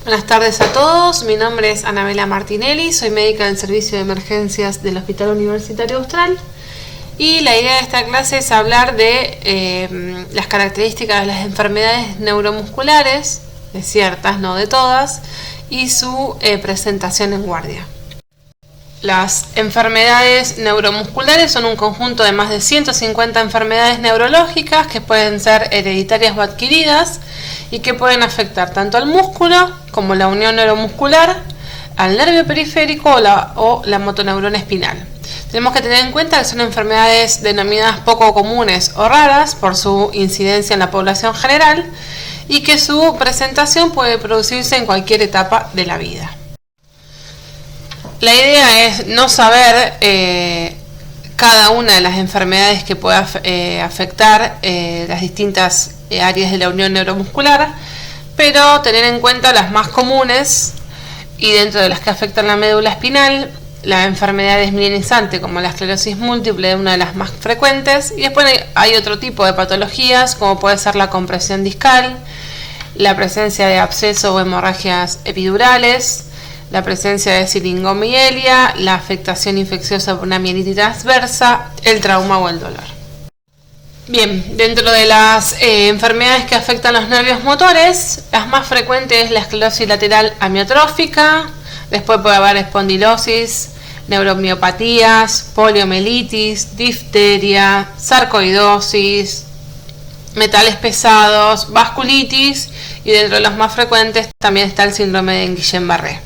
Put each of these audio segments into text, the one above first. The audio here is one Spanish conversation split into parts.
Buenas tardes a todos, mi nombre es Anabela Martinelli, soy médica del Servicio de Emergencias del Hospital Universitario Austral y la idea de esta clase es hablar de las características de las enfermedades neuromusculares, de ciertas, no de todas, y su presentación en guardia. Las enfermedades neuromusculares son un conjunto de más de 150 enfermedades neurológicas que pueden ser hereditarias o adquiridas y que pueden afectar tanto al músculo como la unión neuromuscular, al nervio periférico o la motoneurona espinal. Tenemos que tener en cuenta que son enfermedades denominadas poco comunes o raras por su incidencia en la población general y que su presentación puede producirse en cualquier etapa de la vida. La idea es no saber cada una de las enfermedades que pueda afectar las distintas áreas de la unión neuromuscular, pero tener en cuenta las más comunes y dentro de las que afectan la médula espinal, la enfermedad desmielinizante como la esclerosis múltiple es una de las más frecuentes y después hay otro tipo de patologías como puede ser la compresión discal, la presencia de absceso o hemorragias epidurales, la presencia de siringomielia, la afectación infecciosa por una mielitis transversa, el trauma o el dolor. Bien, dentro de las enfermedades que afectan los nervios motores, las más frecuentes es la esclerosis lateral amiotrófica, después puede haber espondilosis, neuromiopatías, poliomielitis, difteria, sarcoidosis, metales pesados, vasculitis y dentro de los más frecuentes también está el síndrome de Guillain-Barré.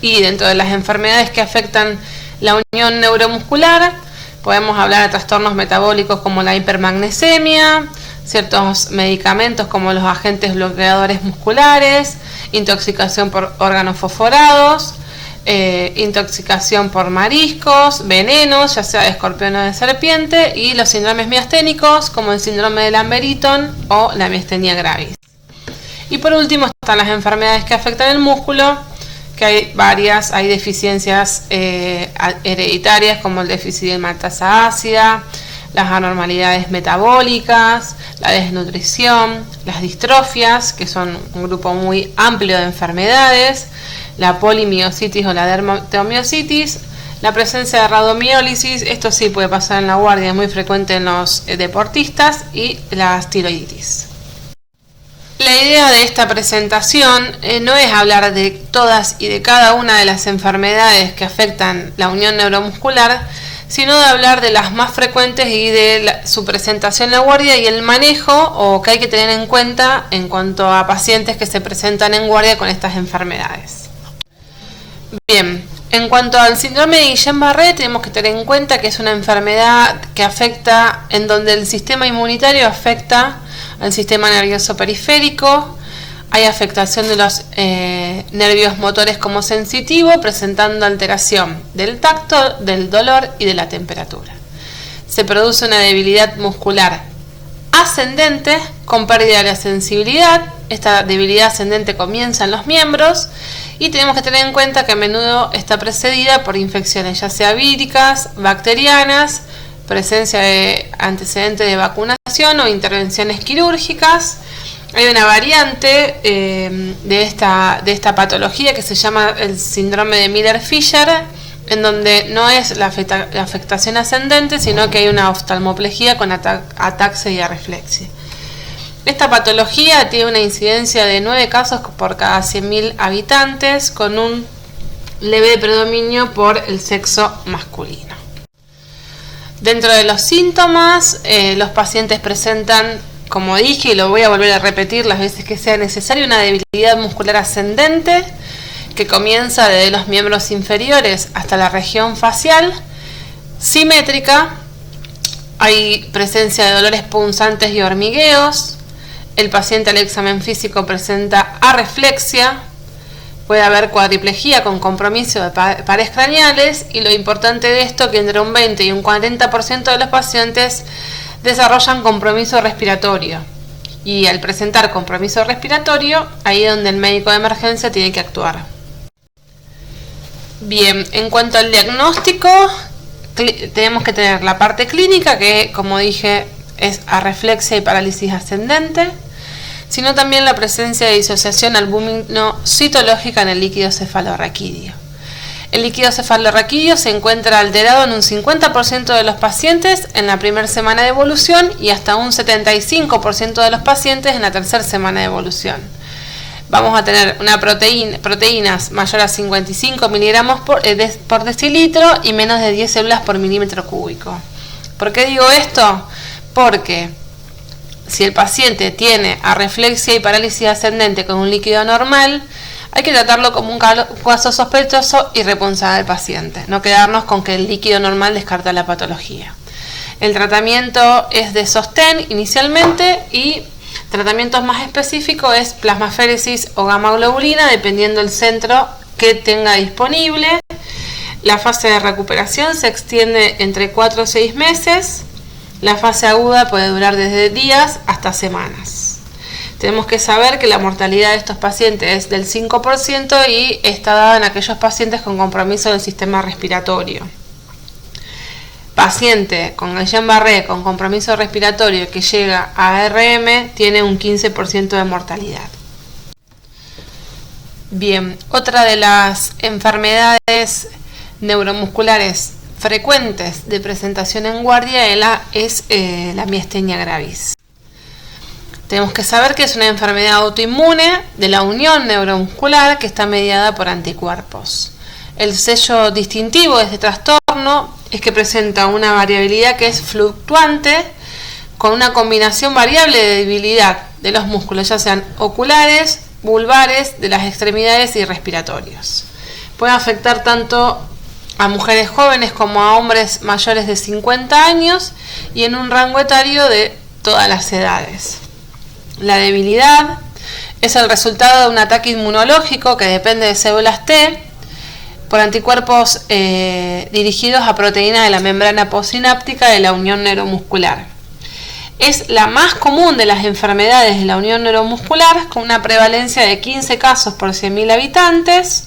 Y dentro de las enfermedades que afectan la unión neuromuscular, podemos hablar de trastornos metabólicos como la hipermagnesemia, ciertos medicamentos como los agentes bloqueadores musculares, intoxicación por órganos fosforados, intoxicación por mariscos, venenos, ya sea de escorpión o de serpiente, y los síndromes miasténicos como el síndrome de Lamberton o la miastenia gravis. Y por último están las enfermedades que afectan el músculo, que hay varias, hay deficiencias hereditarias como el déficit de maltasa ácida, las anormalidades metabólicas, la desnutrición, las distrofias, que son un grupo muy amplio de enfermedades, la polimiositis o la dermatomiositis, la presencia de rhabdomiólisis, esto sí puede pasar en la guardia, es muy frecuente en los deportistas, y la tiroiditis. La idea de esta presentación no es hablar de todas y de cada una de las enfermedades que afectan la unión neuromuscular, sino de hablar de las más frecuentes y de su presentación en la guardia y el manejo o que hay que tener en cuenta en cuanto a pacientes que se presentan en guardia con estas enfermedades. Bien, en cuanto al síndrome de Guillain-Barré tenemos que tener en cuenta que es una enfermedad que afecta, en donde el sistema inmunitario afecta al sistema nervioso periférico, hay afectación de los nervios motores como sensitivo, presentando alteración del tacto, del dolor y de la temperatura. Se produce una debilidad muscular ascendente con pérdida de la sensibilidad. Esta debilidad ascendente comienza en los miembros y tenemos que tener en cuenta que a menudo está precedida por infecciones ya sea víricas, bacterianas, presencia de antecedentes de vacunación o intervenciones quirúrgicas. Hay una variante de esta patología que se llama el síndrome de Miller-Fisher, en donde no es la afectación ascendente, sino que hay una oftalmoplejía con ataxia y areflexia. Esta patología tiene una incidencia de 9 casos por cada 100.000 habitantes, con un leve predominio por el sexo masculino. Dentro de los síntomas, los pacientes presentan, como dije, y lo voy a volver a repetir las veces que sea necesario, una debilidad muscular ascendente que comienza desde los miembros inferiores hasta la región facial, simétrica, hay presencia de dolores punzantes y hormigueos, el paciente al examen físico presenta areflexia, puede haber cuadriplejía con compromiso de pares craneales y lo importante de esto que entre un 20 y un 40% de los pacientes desarrollan compromiso respiratorio y al presentar compromiso respiratorio ahí es donde el médico de emergencia tiene que actuar. Bien, en cuanto al diagnóstico tenemos que tener la parte clínica que como dije es areflexia y parálisis ascendente. sino también la presencia de disociación albúmino-citológica en el líquido cefalorraquídeo. El líquido cefalorraquídeo se encuentra alterado en un 50% de los pacientes en la primera semana de evolución y hasta un 75% de los pacientes en la tercera semana de evolución. Vamos a tener una proteínas mayor a 55 miligramos por decilitro y menos de 10 células por milímetro cúbico. ¿Por qué digo esto? Porque si el paciente tiene arreflexia y parálisis ascendente con un líquido normal, hay que tratarlo como un caso sospechoso y responsable del paciente, no quedarnos con que el líquido normal descarta la patología. El tratamiento es de sostén inicialmente y tratamientos más específicos es plasmaféresis o gamma globulina, dependiendo del centro que tenga disponible. La fase de recuperación se extiende entre 4 o 6 meses. La fase aguda puede durar desde días hasta semanas. Tenemos que saber que la mortalidad de estos pacientes es del 5% y está dada en aquellos pacientes con compromiso del sistema respiratorio. Paciente con Guillain-Barré con compromiso respiratorio que llega a ARM tiene un 15% de mortalidad. Bien, otra de las enfermedades neuromusculares frecuentes de presentación en guardia es la miastenia gravis. Tenemos que saber que es una enfermedad autoinmune de la unión neuromuscular que está mediada por anticuerpos. El sello distintivo de este trastorno es que presenta una variabilidad que es fluctuante con una combinación variable de debilidad de los músculos, ya sean oculares, vulvares, de las extremidades y respiratorios. Puede afectar tanto a mujeres jóvenes como a hombres mayores de 50 años y en un rango etario de todas las edades. La debilidad es el resultado de un ataque inmunológico que depende de células T por anticuerpos dirigidos a proteínas de la membrana postsináptica de la unión neuromuscular. Es la más común de las enfermedades de la unión neuromuscular, con una prevalencia de 15 casos por 100.000 habitantes.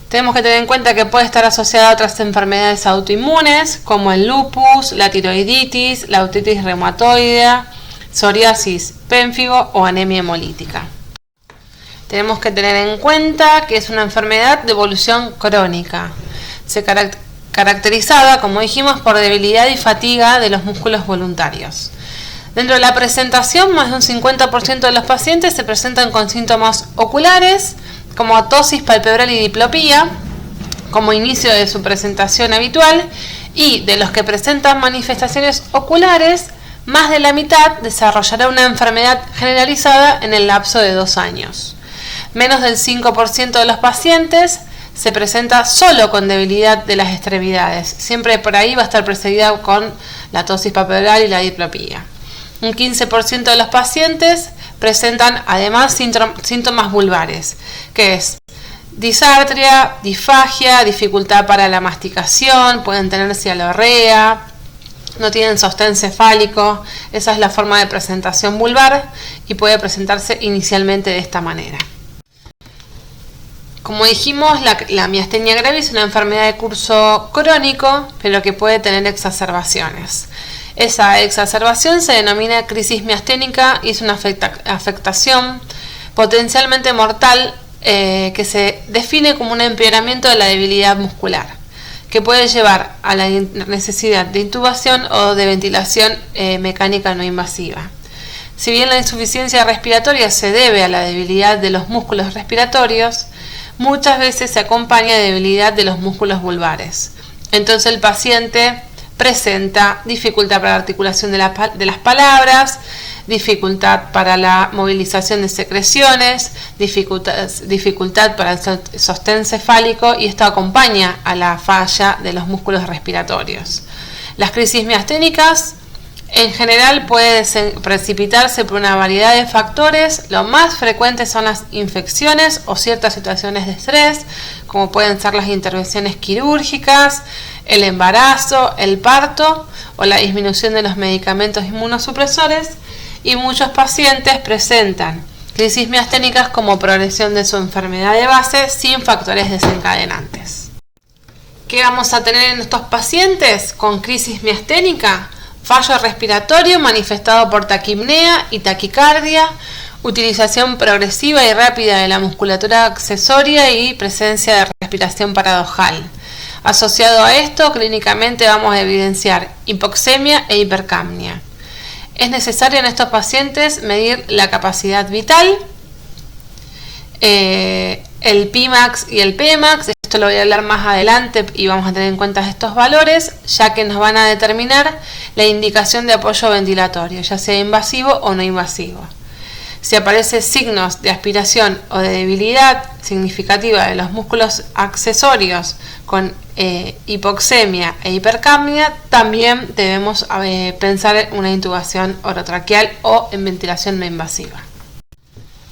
Tenemos que tener en cuenta que puede estar asociada a otras enfermedades autoinmunes como el lupus, la tiroiditis, la otitis reumatoidea, psoriasis, pénfigo o anemia hemolítica. Tenemos que tener en cuenta que es una enfermedad de evolución crónica, caracterizada, como dijimos, por debilidad y fatiga de los músculos voluntarios. Dentro de la presentación, más de un 50% de los pacientes se presentan con síntomas oculares, como atosis palpebral y diplopía, como inicio de su presentación habitual, y de los que presentan manifestaciones oculares, más de la mitad desarrollará una enfermedad generalizada en el lapso de 2 años. Menos del 5% de los pacientes se presenta solo con debilidad de las extremidades. Siempre por ahí va a estar precedida con la atosis palpebral y la diplopía. Un 15% de los pacientes presentan además síntomas vulvares, que es disartria, disfagia, dificultad para la masticación, pueden tener cialorrea, no tienen sostén cefálico. Esa es la forma de presentación vulvar y puede presentarse inicialmente de esta manera. Como dijimos, la miastenia gravis es una enfermedad de curso crónico, pero que puede tener exacerbaciones. Esa exacerbación se denomina crisis miasténica y es una afectación potencialmente mortal que se define como un empeoramiento de la debilidad muscular, que puede llevar a la necesidad de intubación o de ventilación mecánica no invasiva. Si bien la insuficiencia respiratoria se debe a la debilidad de los músculos respiratorios, muchas veces se acompaña de debilidad de los músculos vulvares. Entonces el paciente presenta dificultad para la articulación de las palabras, dificultad para la movilización de secreciones, dificultad para el sostén cefálico, y esto acompaña a la falla de los músculos respiratorios. Las crisis miasténicas en general pueden precipitarse por una variedad de factores. Lo más frecuentes son las infecciones o ciertas situaciones de estrés, como pueden ser las intervenciones quirúrgicas, el embarazo, el parto o la disminución de los medicamentos inmunosupresores, y muchos pacientes presentan crisis miasténicas como progresión de su enfermedad de base sin factores desencadenantes. ¿Qué vamos a tener en estos pacientes con crisis miasténica? Fallo respiratorio manifestado por taquipnea y taquicardia, utilización progresiva y rápida de la musculatura accesoria y presencia de respiración paradojal. Asociado a esto, clínicamente vamos a evidenciar hipoxemia e hipercapnia. Es necesario en estos pacientes medir la capacidad vital, el Pimax y el Pmax. Esto lo voy a hablar más adelante y vamos a tener en cuenta estos valores, ya que nos van a determinar la indicación de apoyo ventilatorio, ya sea invasivo o no invasivo. Si aparecen signos de aspiración o de debilidad significativa de los músculos accesorios con hipoxemia e hipercapnia, también debemos pensar en una intubación orotraqueal o en ventilación no invasiva.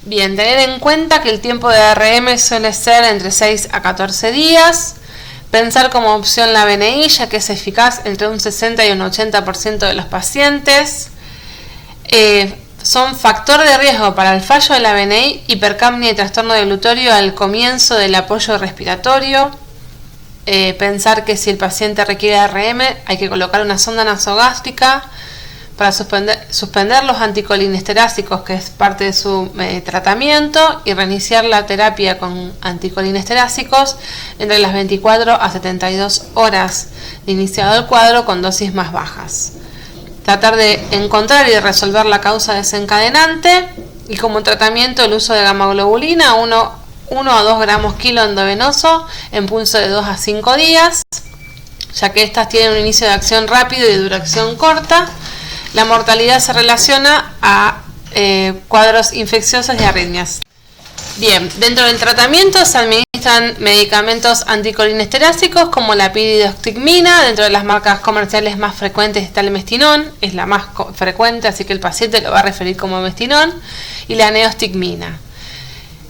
Bien, tener en cuenta que el tiempo de RM suele ser entre 6 a 14 días. Pensar como opción la BNI, ya que es eficaz entre un 60 y un 80% de los pacientes. Son factor de riesgo para el fallo de la BNI, hipercapnia y trastorno deglutorio al comienzo del apoyo respiratorio. Pensar que si el paciente requiere RM hay que colocar una sonda nasogástrica para suspender los anticolinesterácicos, que es parte de su tratamiento, y reiniciar la terapia con anticolinesterácicos entre las 24 a 72 horas de iniciado el cuadro con dosis más bajas. Tratar de encontrar y resolver la causa desencadenante, y como tratamiento el uso de gamma-globulina 1 a 2 gramos kilo endovenoso en pulso de 2 a 5 días, ya que estas tienen un inicio de acción rápido y duración corta. La mortalidad se relaciona a cuadros infecciosos y arritmias. Bien, dentro del tratamiento se administran medicamentos anticolinesterácicos como la piridoxicmina. Dentro de las marcas comerciales más frecuentes está el mestinón, es la más frecuente, así que el paciente lo va a referir como mestinón, y la neostigmina.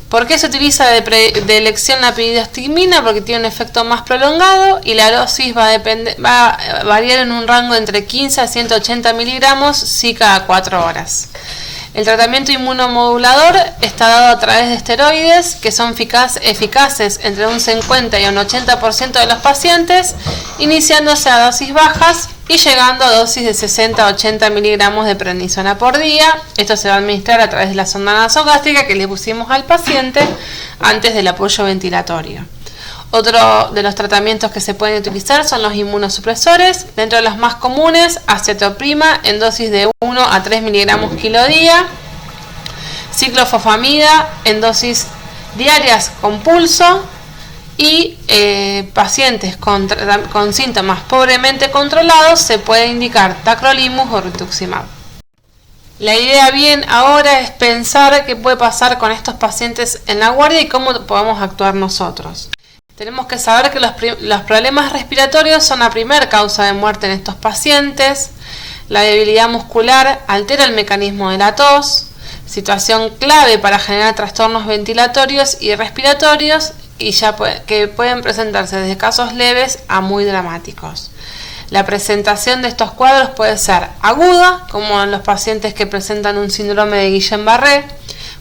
¿Por qué se utiliza de elección la piridoxicmina? Porque tiene un efecto más prolongado y la dosis va a variar en un rango entre 15 a 180 miligramos sí cada 4 horas. El tratamiento inmunomodulador está dado a través de esteroides que son eficaces entre un 50 y un 80% de los pacientes, iniciándose a dosis bajas y llegando a dosis de 60 a 80 miligramos de prednisona por día. Esto se va a administrar a través de la sonda nasogástrica que le pusimos al paciente antes del apoyo ventilatorio. Otro de los tratamientos que se pueden utilizar son los inmunosupresores. Dentro de los más comunes, acetoprima en dosis de 1 a 3 miligramos kilo día, ciclofosfamida en dosis diarias con pulso, y pacientes con síntomas pobremente controlados se puede indicar tacrolimus o rituximab. La idea bien ahora es pensar qué puede pasar con estos pacientes en la guardia y cómo podemos actuar nosotros. Tenemos que saber que los problemas respiratorios son la primera causa de muerte en estos pacientes. La debilidad muscular altera el mecanismo de la tos, situación clave para generar trastornos ventilatorios y respiratorios, y que pueden presentarse desde casos leves a muy dramáticos. La presentación de estos cuadros puede ser aguda, como en los pacientes que presentan un síndrome de Guillain-Barré,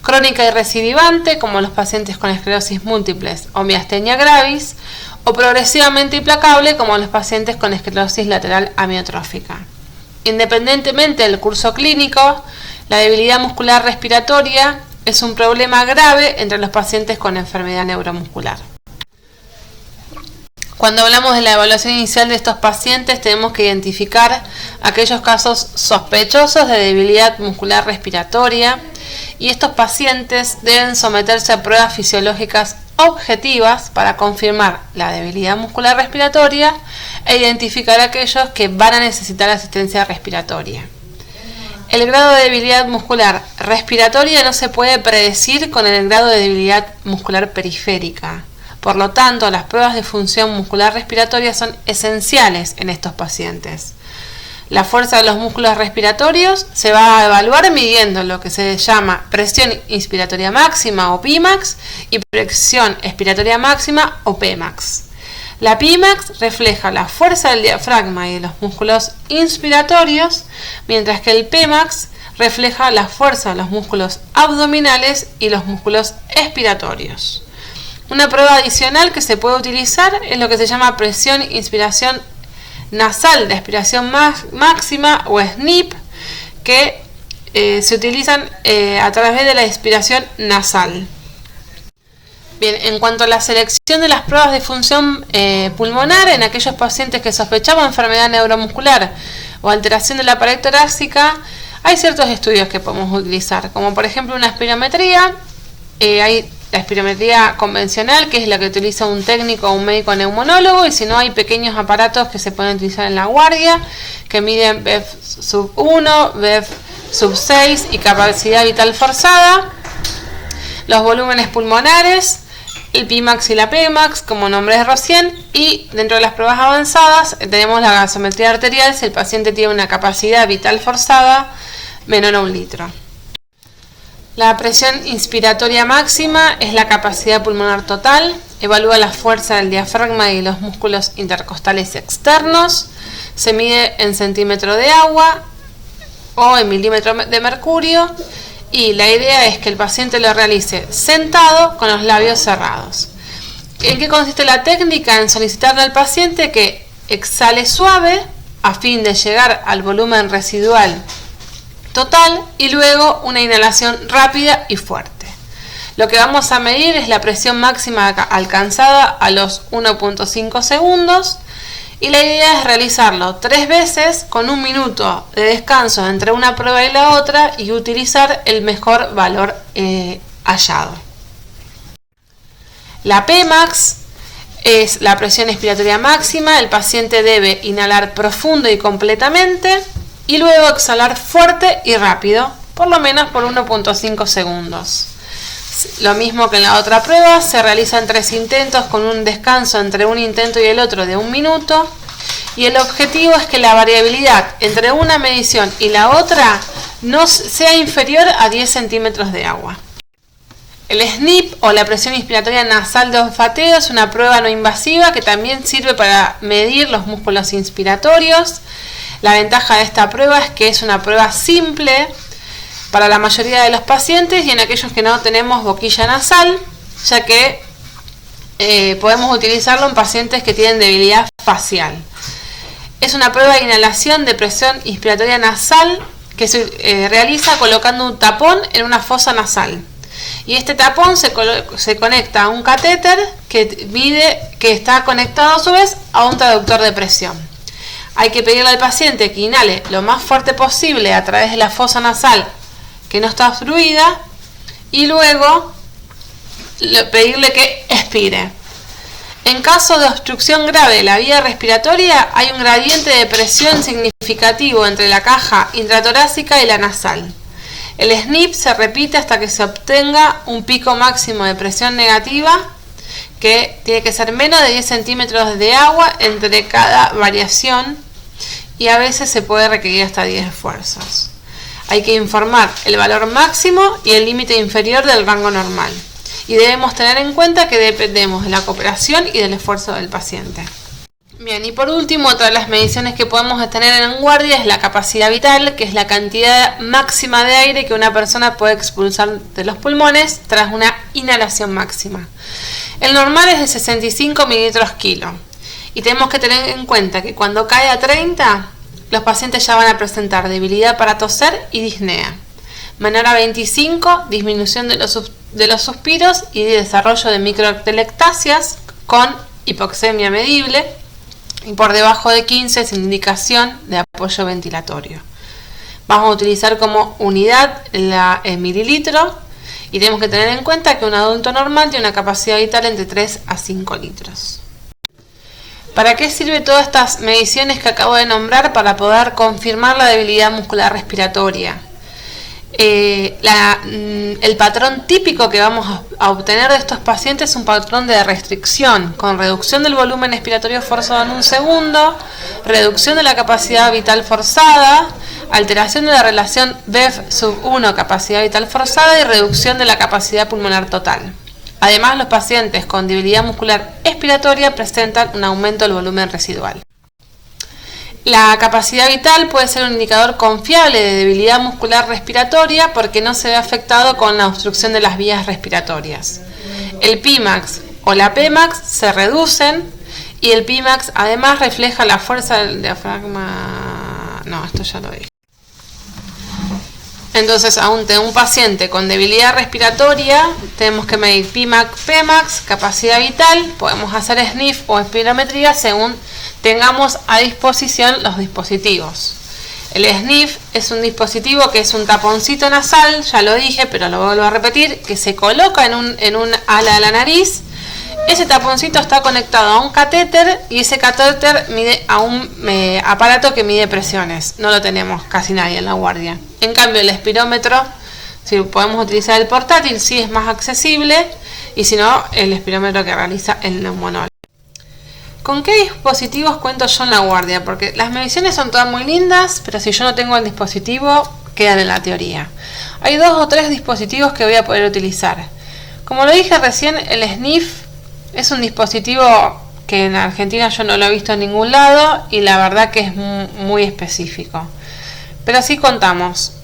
crónica y recidivante, como los pacientes con esclerosis múltiples o miastenia gravis, o progresivamente implacable, como los pacientes con esclerosis lateral amiotrófica. Independientemente del curso clínico, la debilidad muscular respiratoria es un problema grave entre los pacientes con enfermedad neuromuscular. Cuando hablamos de la evaluación inicial de estos pacientes, tenemos que identificar aquellos casos sospechosos de debilidad muscular respiratoria, y estos pacientes deben someterse a pruebas fisiológicas objetivas para confirmar la debilidad muscular respiratoria e identificar aquellos que van a necesitar asistencia respiratoria. El grado de debilidad muscular respiratoria no se puede predecir con el grado de debilidad muscular periférica. Por lo tanto, las pruebas de función muscular respiratoria son esenciales en estos pacientes. La fuerza de los músculos respiratorios se va a evaluar midiendo lo que se llama presión inspiratoria máxima o Pmax y presión expiratoria máxima o Pmax. La Pmax refleja la fuerza del diafragma y de los músculos inspiratorios, mientras que el Pmax refleja la fuerza de los músculos abdominales y los músculos expiratorios. Una prueba adicional que se puede utilizar es lo que se llama presión inspiración nasal de aspiración máxima o SNIP, que se utilizan a través de la inspiración nasal. Bien, en cuanto a la selección de las pruebas de función pulmonar en aquellos pacientes que sospechaban enfermedad neuromuscular o alteración de la pared torácica, hay ciertos estudios que podemos utilizar, como por ejemplo una espirometría. Hay la espirometría convencional, que es la que utiliza un técnico o un médico neumonólogo, y si no, hay pequeños aparatos que se pueden utilizar en la guardia, que miden BEF sub 1, BEF sub 6 y capacidad vital forzada, los volúmenes pulmonares, el Pimax y la Pmax, como nombré recién, y dentro de las pruebas avanzadas tenemos la gasometría arterial si el paciente tiene una capacidad vital forzada menor a 1 litro. La presión inspiratoria máxima es la capacidad pulmonar total, evalúa la fuerza del diafragma y los músculos intercostales externos, se mide en centímetro de agua o en milímetro de mercurio, y la idea es que el paciente lo realice sentado con los labios cerrados. ¿En qué consiste la técnica? En solicitarle al paciente que exhale suave a fin de llegar al volumen residual total y luego una inhalación rápida y fuerte. Lo que vamos a medir es la presión máxima alcanzada a los 1.5 segundos y la idea es realizarlo 3 veces con 1 minuto de descanso entre una prueba y la otra y utilizar el mejor valor hallado. La Pmax es la presión expiratoria máxima. El paciente debe inhalar profundo y completamente y luego exhalar fuerte y rápido, por lo menos por 1.5 segundos. Lo mismo que en la otra prueba, se realizan 3 intentos con un descanso entre un intento y el otro de 1 minuto, y el objetivo es que la variabilidad entre una medición y la otra no sea inferior a 10 centímetros de agua. El SNIP o la presión inspiratoria nasal de olfateo es una prueba no invasiva que también sirve para medir los músculos inspiratorios. La ventaja de esta prueba es que es una prueba simple para la mayoría de los pacientes y en aquellos que no tenemos boquilla nasal, ya que podemos utilizarlo en pacientes que tienen debilidad facial. Es una prueba de inhalación de presión inspiratoria nasal que se realiza colocando un tapón en una fosa nasal. Y este tapón se conecta a un catéter que está conectado a su vez a un traductor de presión. Hay que pedirle al paciente que inhale lo más fuerte posible a través de la fosa nasal que no está obstruida y luego pedirle que expire. En caso de obstrucción grave de la vía respiratoria, hay un gradiente de presión significativo entre la caja intratorácica y la nasal. El SNIP se repite hasta que se obtenga un pico máximo de presión negativa, que tiene que ser menos de 10 centímetros de agua entre cada variación, y a veces se puede requerir hasta 10 esfuerzos. Hay que informar el valor máximo y el límite inferior del rango normal. Y debemos tener en cuenta que dependemos de la cooperación y del esfuerzo del paciente. Bien, y por último, otra de las mediciones que podemos tener en guardia es la capacidad vital, que es la cantidad máxima de aire que una persona puede expulsar de los pulmones tras una inhalación máxima. El normal es de 65 mililitros kilo. Y tenemos que tener en cuenta que cuando cae a 30, los pacientes ya van a presentar debilidad para toser y disnea. Menor a 25, disminución de los suspiros y desarrollo de microtelectasias con hipoxemia medible. Y por debajo de 15 sin indicación de apoyo ventilatorio. Vamos a utilizar como unidad el mililitro y tenemos que tener en cuenta que un adulto normal tiene una capacidad vital entre 3 a 5 litros. ¿Para qué sirve todas estas mediciones que acabo de nombrar? Para poder confirmar la debilidad muscular respiratoria. El patrón típico que vamos a obtener de estos pacientes es un patrón de restricción, con reducción del volumen expiratorio forzado en 1 segundo, reducción de la capacidad vital forzada, alteración de la relación BEF sub 1 capacidad vital forzada y reducción de la capacidad pulmonar total. Además, los pacientes con debilidad muscular expiratoria presentan un aumento del volumen residual. La capacidad vital puede ser un indicador confiable de debilidad muscular respiratoria porque no se ve afectado con la obstrucción de las vías respiratorias. El Pimax o la Pmax se reducen y el Pimax además refleja la fuerza del diafragma. No, esto ya lo dije. Entonces, ante un paciente con debilidad respiratoria, tenemos que medir Pmax, Pmax, capacidad vital, podemos hacer sniff o espirometría según tengamos a disposición los dispositivos. El sniff es un dispositivo que es un taponcito nasal, ya lo dije, pero lo vuelvo a repetir, que se coloca en un ala de la nariz. Ese taponcito está conectado a un catéter y ese catéter mide a un aparato que mide presiones. No lo tenemos casi nadie en la guardia. En cambio, el espirómetro, si podemos utilizar el portátil, sí es más accesible, y si no, el espirómetro que realiza el neumonólogo. ¿Con qué dispositivos cuento yo en la guardia? Porque las mediciones son todas muy lindas, pero si yo no tengo el dispositivo, quedan en la teoría. Hay 2 o 3 dispositivos que voy a poder utilizar. Como lo dije recién, el sniff es un dispositivo que en Argentina yo no lo he visto en ningún lado y la verdad que es muy específico. Pero sí contamos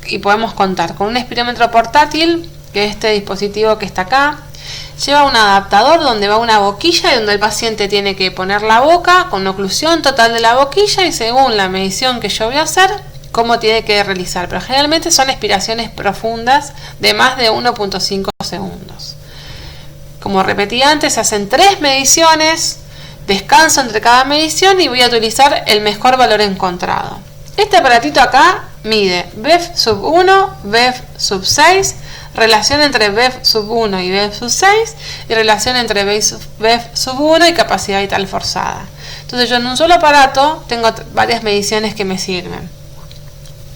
y podemos contar con un espirómetro portátil, que es este dispositivo que está acá. Lleva un adaptador donde va una boquilla y donde el paciente tiene que poner la boca con oclusión total de la boquilla y según la medición que yo voy a hacer, cómo tiene que realizar. Pero generalmente son expiraciones profundas de más de 1.5 segundos. Como repetí antes, se hacen 3 mediciones, descanso entre cada medición y voy a utilizar el mejor valor encontrado. Este aparatito acá mide BEF sub 1, BEF sub 6, relación entre BEF sub 1 y BEF sub 6 y relación entre BEF sub 1 y capacidad vital forzada. Entonces yo en un solo aparato tengo varias mediciones que me sirven.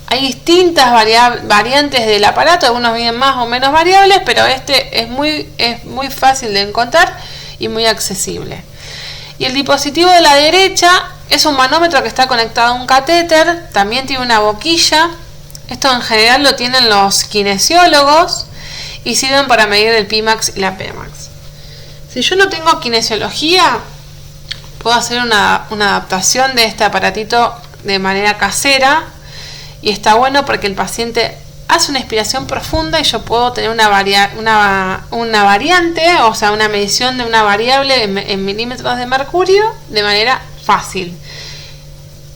Hay distintas variantes del aparato, algunos miden más o menos variables, pero este es muy fácil de encontrar y muy accesible. Y el dispositivo de la derecha es un manómetro que está conectado a un catéter, también tiene una boquilla. Esto en general lo tienen los kinesiólogos y sirven para medir el Pmax y la Pmax. Si yo no tengo kinesiología, puedo hacer una adaptación de este aparatito de manera casera y está bueno porque el paciente hace una expiración profunda y yo puedo tener una variante, o sea, una medición de una variable en milímetros de mercurio de manera fácil.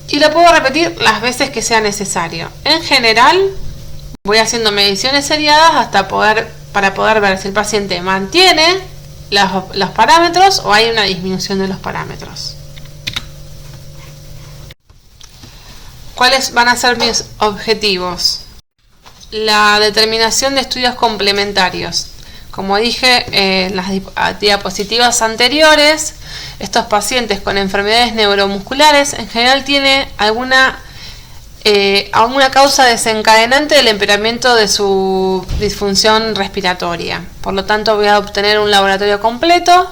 Y lo puedo repetir las veces que sea necesario. En general, voy haciendo mediciones seriadas para poder ver si el paciente mantiene los parámetros o hay una disminución de los parámetros. ¿Cuáles van a ser mis objetivos? La determinación de estudios complementarios. Como dije en las diapositivas anteriores, estos pacientes con enfermedades neuromusculares en general tienen alguna causa desencadenante del empeoramiento de su disfunción respiratoria. Por lo tanto, voy a obtener un laboratorio completo,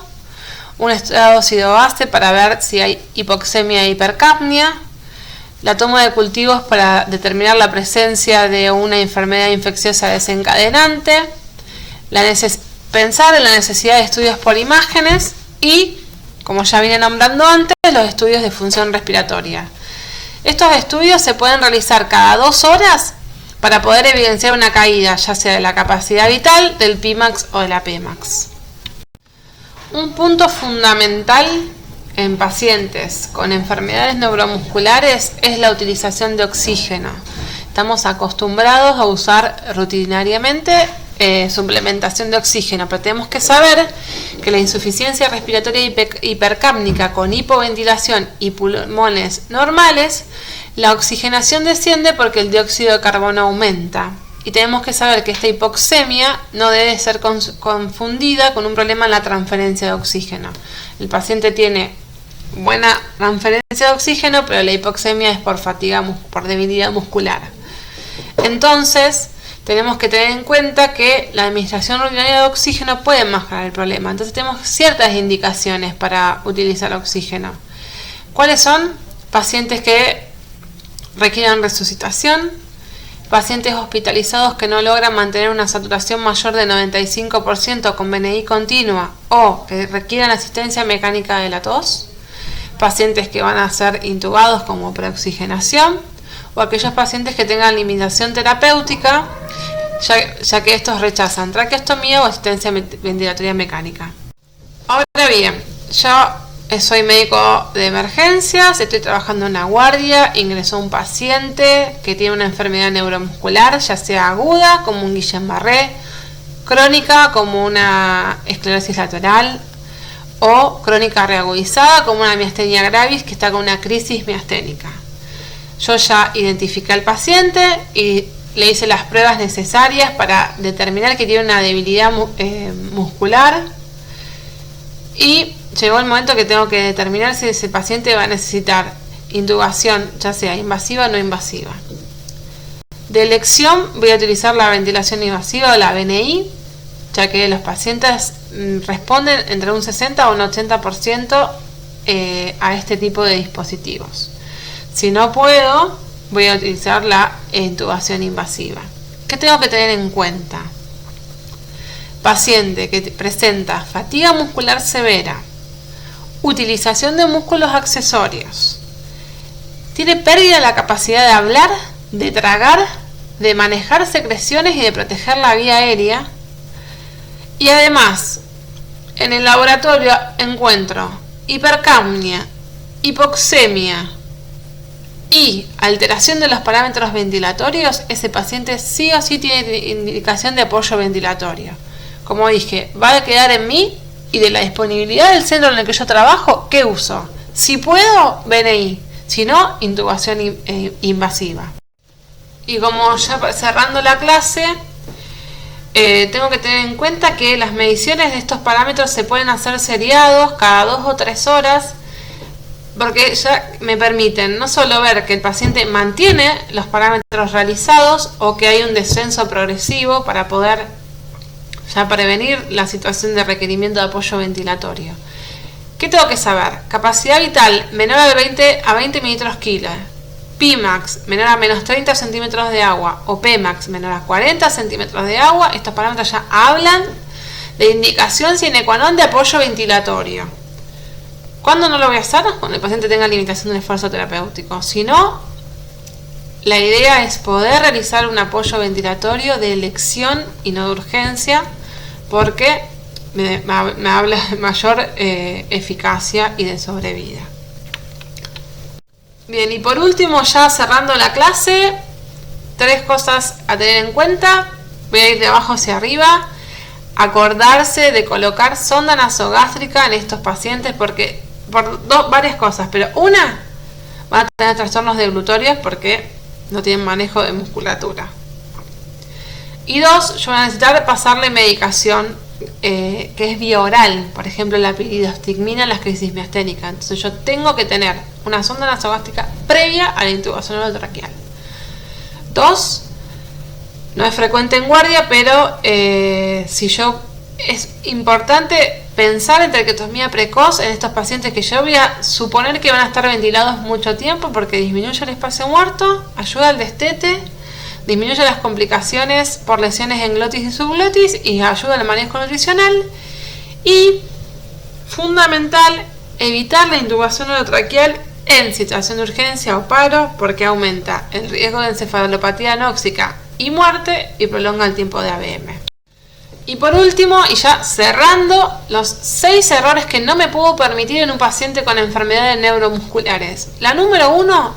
un estudio de ácido-base para ver si hay hipoxemia e hipercapnia, la toma de cultivos para determinar la presencia de una enfermedad infecciosa desencadenante, pensar en la necesidad de estudios por imágenes y, como ya vine nombrando antes, los estudios de función respiratoria. Estos estudios se pueden realizar cada 2 horas para poder evidenciar una caída, ya sea de la capacidad vital, del Pmax o de la Pmax. Un punto fundamental en pacientes con enfermedades neuromusculares es la utilización de oxígeno. Estamos acostumbrados a usar rutinariamente suplementación de oxígeno, pero tenemos que saber que la insuficiencia respiratoria hipercápnica con hipoventilación y pulmones normales, la oxigenación desciende porque el dióxido de carbono aumenta. Y tenemos que saber que esta hipoxemia no debe ser confundida con un problema en la transferencia de oxígeno. El paciente tiene buena transferencia de oxígeno, pero la hipoxemia es por fatiga, por debilidad muscular. Entonces, tenemos que tener en cuenta que la administración rutinaria de oxígeno puede mejorar el problema. Entonces, tenemos ciertas indicaciones para utilizar oxígeno. ¿Cuáles son? Pacientes que requieran resucitación, pacientes hospitalizados que no logran mantener una saturación mayor de 95% con BNI continua o que requieran asistencia mecánica de la tos, pacientes que van a ser intubados como preoxigenación o aquellos pacientes que tengan limitación terapéutica, ya que estos rechazan traqueostomía o asistencia ventilatoria mecánica. Ahora bien, ya soy médico de emergencias, estoy trabajando en una guardia, ingresó un paciente que tiene una enfermedad neuromuscular, ya sea aguda, como un Guillain-Barré, crónica, como una esclerosis lateral, o crónica reagudizada, como una miastenia gravis, que está con una crisis miasténica. Yo ya identifiqué al paciente y le hice las pruebas necesarias para determinar que tiene una debilidad muscular, y llegó el momento que tengo que determinar si ese paciente va a necesitar intubación, ya sea invasiva o no invasiva. De elección voy a utilizar la ventilación invasiva o la VNI, ya que los pacientes responden entre un 60 o un 80% a este tipo de dispositivos. Si no puedo, voy a utilizar la intubación invasiva. ¿Qué tengo que tener en cuenta? Paciente que presenta fatiga muscular severa, utilización de músculos accesorios, tiene pérdida de la capacidad de hablar, de tragar, de manejar secreciones y de proteger la vía aérea. Y además, en el laboratorio encuentro hipercapnia, hipoxemia y alteración de los parámetros ventilatorios. Ese paciente sí o sí tiene indicación de apoyo ventilatorio. Como dije, va a quedar en mí y de la disponibilidad del centro en el que yo trabajo, ¿qué uso? Si puedo, VNI, si no, intubación invasiva. Y como ya cerrando la clase, tengo que tener en cuenta que las mediciones de estos parámetros se pueden hacer seriados cada 2 o 3 horas, porque ya me permiten no solo ver que el paciente mantiene los parámetros realizados o que hay un descenso progresivo para poder ya prevenir la situación de requerimiento de apoyo ventilatorio. ¿Qué tengo que saber? Capacidad vital menor a 20 mililitros kilo, Pimax menor a menos 30 centímetros de agua o Pmax menor a 40 centímetros de agua. Estos parámetros ya hablan de indicación sine qua non de apoyo ventilatorio. ¿Cuándo no lo voy a hacer? Cuando el paciente tenga limitación del esfuerzo terapéutico. Si no, la idea es poder realizar un apoyo ventilatorio de elección y no de urgencia, porque me habla de mayor eficacia y de sobrevida. Bien, y por último, ya cerrando la clase, 3 cosas a tener en cuenta. Voy a ir de abajo hacia arriba. Acordarse de colocar sonda nasogástrica en estos pacientes, porque por varias cosas, pero una, van a tener trastornos deglutorios porque no tienen manejo de musculatura. Y 2, yo voy a necesitar pasarle medicación que es vía oral, por ejemplo la piridostigmina en las crisis miasténicas. Entonces yo tengo que tener una sonda nasogástrica previa a la intubación orotraqueal. 2, no es frecuente en guardia, pero es importante pensar en traqueotomía precoz en estos pacientes que yo voy a suponer que van a estar ventilados mucho tiempo, porque disminuye el espacio muerto, ayuda al destete, disminuye las complicaciones por lesiones en glotis y subglotis y ayuda al manejo nutricional. Y fundamental, evitar la intubación orotraqueal en situación de urgencia o paro, porque aumenta el riesgo de encefalopatía anóxica y muerte y prolonga el tiempo de ABM. Y por último, y ya cerrando, los 6 errores que no me puedo permitir en un paciente con enfermedades neuromusculares. La número 1,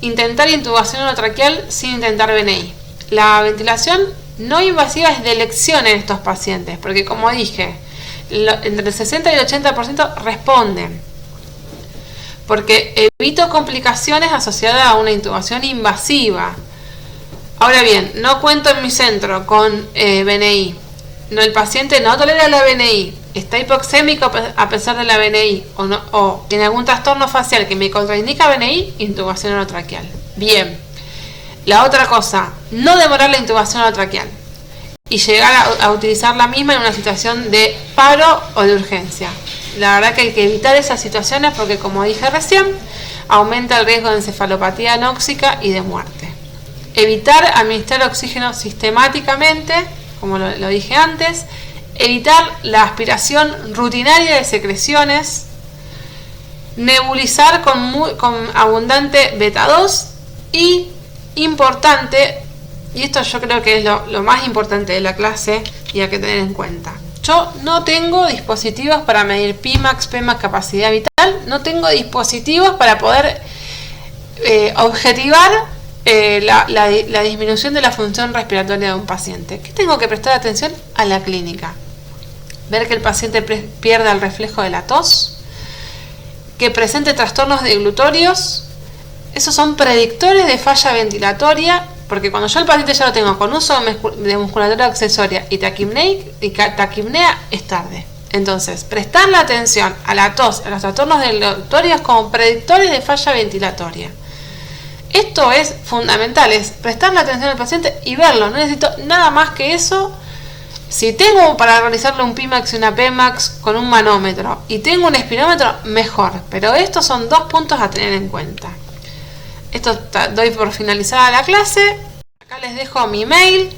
intentar intubación orotraqueal sin intentar VNI. La ventilación no invasiva es de elección en estos pacientes, porque como dije, entre el 60 y el 80% responden, porque evito complicaciones asociadas a una intubación invasiva. Ahora bien, no cuento en mi centro con VNI. El paciente no tolera la VNI, está hipoxémico a pesar de la VNI, o tiene algún trastorno facial que me contraindica VNI, intubación orotraqueal. Bien. La otra cosa, no demorar la intubación orotraqueal y llegar a utilizar la misma en una situación de paro o de urgencia. La verdad que hay que evitar esas situaciones porque, como dije recién, aumenta el riesgo de encefalopatía anóxica y de muerte. Evitar administrar oxígeno sistemáticamente, como lo dije antes. Evitar la aspiración rutinaria de secreciones. Nebulizar con abundante beta 2. Y importante, y esto yo creo que es lo más importante de la clase y hay que tener en cuenta, Yo no tengo dispositivos para medir Pimax, Pmax, capacidad vital, no tengo dispositivos para poder objetivar la disminución de la función respiratoria de un paciente. ¿Qué tengo que prestar atención? A la clínica. Ver que el paciente pierda el reflejo de la tos, que presente trastornos deglutorios. Esos son predictores de falla ventilatoria, porque cuando yo al paciente ya lo tengo con uso de musculatura accesoria y taquipnea, es tarde. Entonces, prestar la atención a la tos, a los trastornos deglutorios como predictores de falla ventilatoria. Esto es fundamental, es prestarle atención al paciente y verlo. No necesito nada más que eso. Si tengo para realizarle un Pimax y una Pmax con un manómetro y tengo un espirómetro, mejor. Pero estos son 2 puntos a tener en cuenta. Esto doy por finalizada la clase. Acá les dejo mi mail.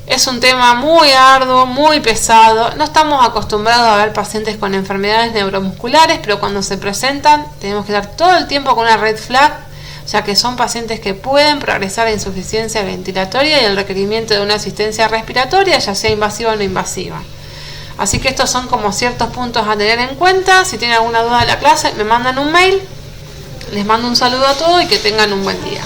Es un tema muy arduo, muy pesado. No estamos acostumbrados a ver pacientes con enfermedades neuromusculares, pero cuando se presentan tenemos que estar todo el tiempo con una red flag, ya que son pacientes que pueden progresar a insuficiencia ventilatoria y el requerimiento de una asistencia respiratoria, ya sea invasiva o no invasiva. Así que estos son como ciertos puntos a tener en cuenta. Si tienen alguna duda de la clase, me mandan un mail. Les mando un saludo a todos y que tengan un buen día.